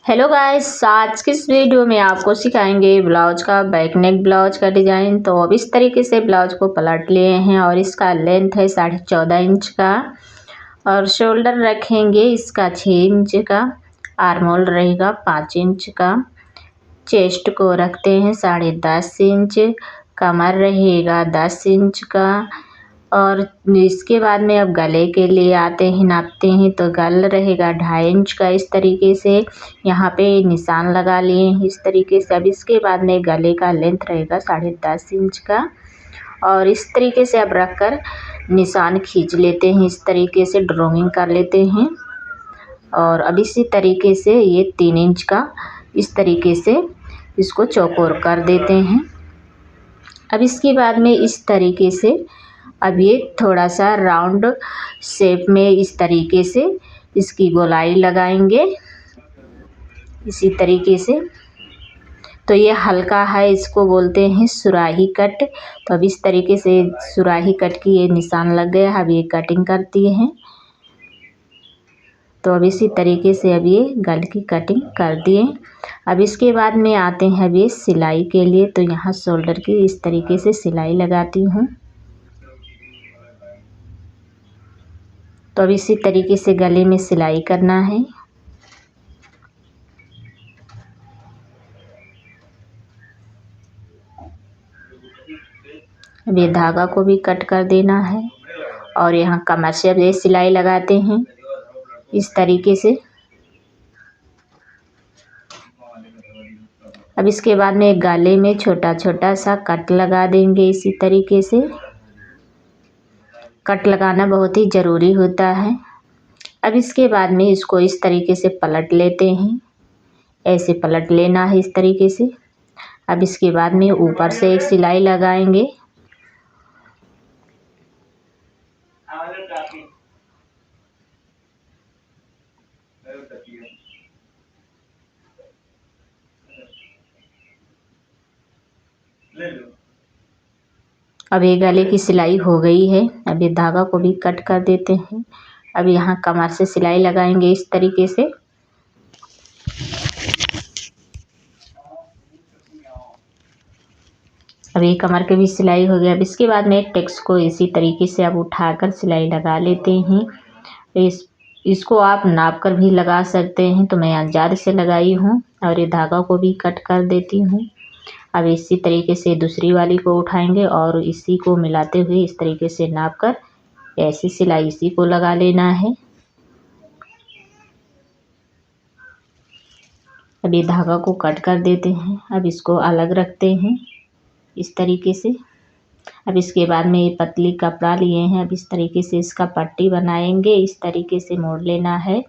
Hello guys, आज की इस वीडियो में आपको सिखाएंगे ब्लाउज का बैक नेक ब्लाउज का डिज़ाइन। तो अब इस तरीके से ब्लाउज को पलट लिए हैं और इसका लेंथ है 14.5 इंच का और शोल्डर रखेंगे इसका 6 इंच का, आर्म होल रहेगा 5 इंच का, चेस्ट को रखते हैं 10.5 इंच, कमर रहेगा 10 इंच का। और इसके बाद में अब गले के लिए आते हैं, नापते हैं तो गल रहेगा 2.5 इंच का। इस तरीके से यहाँ पे निशान लगा लिए हैं इस तरीके से। अब इसके बाद में गले का लेंथ रहेगा 10.5 इंच का और इस तरीके से अब रख कर निशान खींच लेते हैं, इस तरीके से ड्राइंग कर लेते हैं। और अब इसी तरीके से ये 3 इंच का इस तरीके से इसको चौकोर कर देते हैं। अब इसके बाद में इस तरीके से अब ये थोड़ा सा राउंड शेप में इस तरीके से इसकी गोलाई लगाएंगे इसी तरीके से। तो ये हल्का है, इसको बोलते हैं सुराही कट। तो अब इस तरीके से सुराही कट की ये निशान लग गया है। अब ये कटिंग करती हैं। तो अब इसी तरीके से अब ये गल की कटिंग कर दिए। अब इसके बाद में आते हैं अब ये सिलाई के लिए। तो यहाँ शोल्डर की इस तरीके से सिलाई लगाती हूँ। तो अब इसी तरीके से गले में सिलाई करना है। अब ये धागा को भी कट कर देना है और यहाँ कमर से अब ये सिलाई लगाते हैं इस तरीके से। अब इसके बाद में गले में छोटा छोटा सा कट लगा देंगे इसी तरीके से। कट लगाना बहुत ही ज़रूरी होता है। अब इसके बाद में इसको इस तरीके से पलट लेते हैं, ऐसे पलट लेना है इस तरीके से। अब इसके बाद में ऊपर से एक सिलाई लगाएंगे। अब ये गले की सिलाई हो गई है। अब ये धागा को भी कट कर देते हैं। अब यहाँ कमर से सिलाई लगाएंगे इस तरीके से। अब ये कमर के भी सिलाई हो गया। अब इसके बाद में टेक्स को इसी तरीके से अब उठाकर सिलाई लगा लेते हैं। इसको आप नाप कर भी लगा सकते हैं। तो मैं यहाँ ज़्यादा से लगाई हूँ और ये धागा को भी कट कर देती हूँ। अब इसी तरीके से दूसरी वाली को उठाएंगे और इसी को मिलाते हुए इस तरीके से नाप कर ऐसी सिलाई इसी को लगा लेना है। अब ये धागा को कट कर देते हैं। अब इसको अलग रखते हैं इस तरीके से। अब इसके बाद में ये पतली कपड़ा लिए हैं। अब इस तरीके से इसका पट्टी बनाएंगे, इस तरीके से मोड़ लेना है।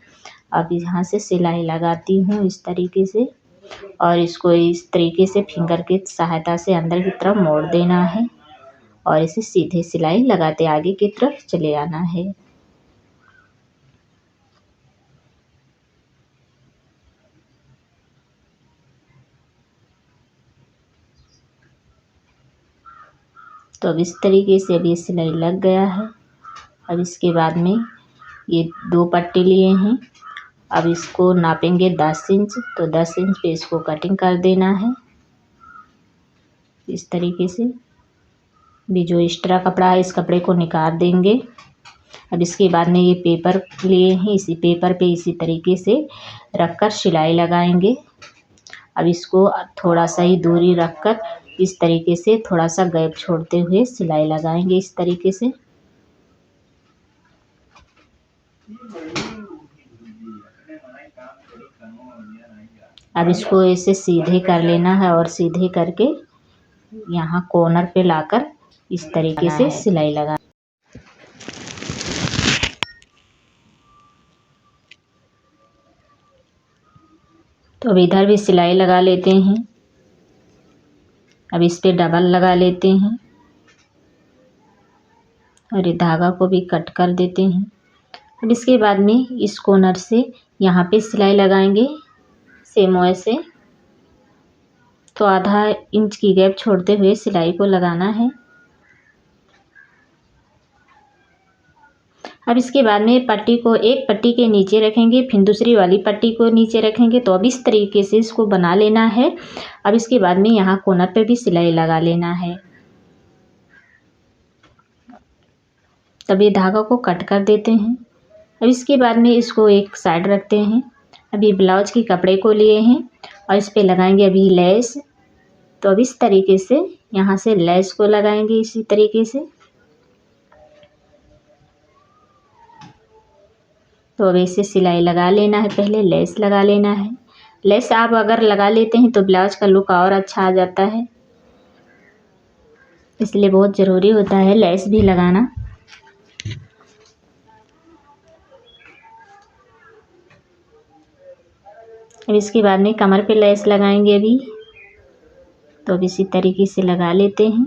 अब यहाँ से सिलाई लगाती हूँ इस तरीके से और इसको इस तरीके से फिंगर की सहायता से अंदर की तरफ मोड़ देना है और इसे सीधे सिलाई लगाते आगे की तरफ चले आना है। तो अब इस तरीके से अब ये सिलाई लग गया है। अब इसके बाद में ये 2 पट्टी लिए हैं। अब इसको नापेंगे 10 इंच। तो 10 इंच पे इसको कटिंग कर देना है इस तरीके से। भी जो एक्स्ट्रा कपड़ा है इस कपड़े को निकाल देंगे। अब इसके बाद में ये पेपर लिए हैं, इसी पेपर पे इसी तरीके से रखकर सिलाई लगाएंगे। अब इसको थोड़ा सा ही दूरी रखकर इस तरीके से थोड़ा सा गैप छोड़ते हुए सिलाई लगाएंगे इस तरीके से। अब इसको ऐसे सीधे कर लेना है और सीधे करके यहाँ कॉर्नर पे लाकर इस तरीके से सिलाई लगा। तो अब इधर भी सिलाई लगा लेते हैं। अब इस पे डबल लगा लेते हैं और ये धागा को भी कट कर देते हैं। अब इसके बाद में इस कॉर्नर से यहाँ पे सिलाई लगाएंगे सेम वैसे। तो आधा इंच की गैप छोड़ते हुए सिलाई को लगाना है। अब इसके बाद में पट्टी को एक पट्टी के नीचे रखेंगे, फिर दूसरी वाली पट्टी को नीचे रखेंगे। तो अब इस तरीके से इसको बना लेना है। अब इसके बाद में यहाँ कोना पे भी सिलाई लगा लेना है। तब ये धागा को कट कर देते हैं। अब इसके बाद में इसको एक साइड रखते हैं। अभी ब्लाउज के कपड़े को लिए हैं और इस पे लगाएंगे अभी लेस। तो अब इस तरीके से यहाँ से लेस को लगाएंगे इसी तरीके से। तो अब ऐसे सिलाई लगा लेना है, पहले लेस लगा लेना है। लेस आप अगर लगा लेते हैं तो ब्लाउज का लुक और अच्छा आ जाता है, इसलिए बहुत ज़रूरी होता है लेस भी लगाना। अब इसके बाद में कमर पे लेस लगाएंगे अभी। तो अब इसी तरीके से लगा लेते हैं।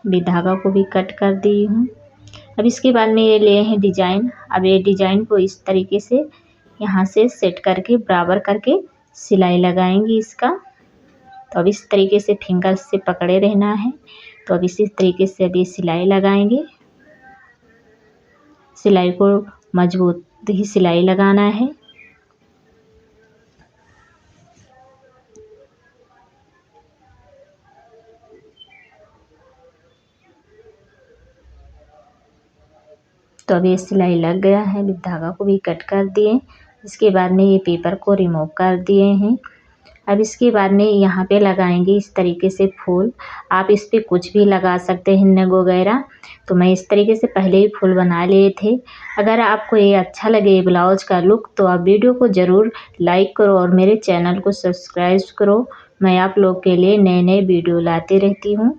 अभी धागा को भी कट कर दी हूँ। अब इसके बाद में ये लिए हैं डिजाइन। अब ये डिजाइन को इस तरीके से यहाँ से सेट करके बराबर करके सिलाई लगाएंगे इसका। तो अब इस तरीके से फिंगर से पकड़े रहना है। तो अब इसी तरीके से अभी सिलाई लगाएंगे। सिलाई को मजबूत ही सिलाई लगाना है। तो अब ये सिलाई लग गया है। अभी धागा को भी कट कर दिए। इसके बाद में ये पेपर को रिमूव कर दिए हैं। अब इसके बाद में यहाँ पे लगाएंगे इस तरीके से फूल। आप इस पे कुछ भी लगा सकते हैं, नग वगैरह। तो मैं इस तरीके से पहले ही फूल बना लिए थे। अगर आपको ये अच्छा लगे ब्लाउज का लुक तो आप वीडियो को ज़रूर लाइक करो और मेरे चैनल को सब्सक्राइब करो। मैं आप लोग के लिए नए नए वीडियो लाती रहती हूँ।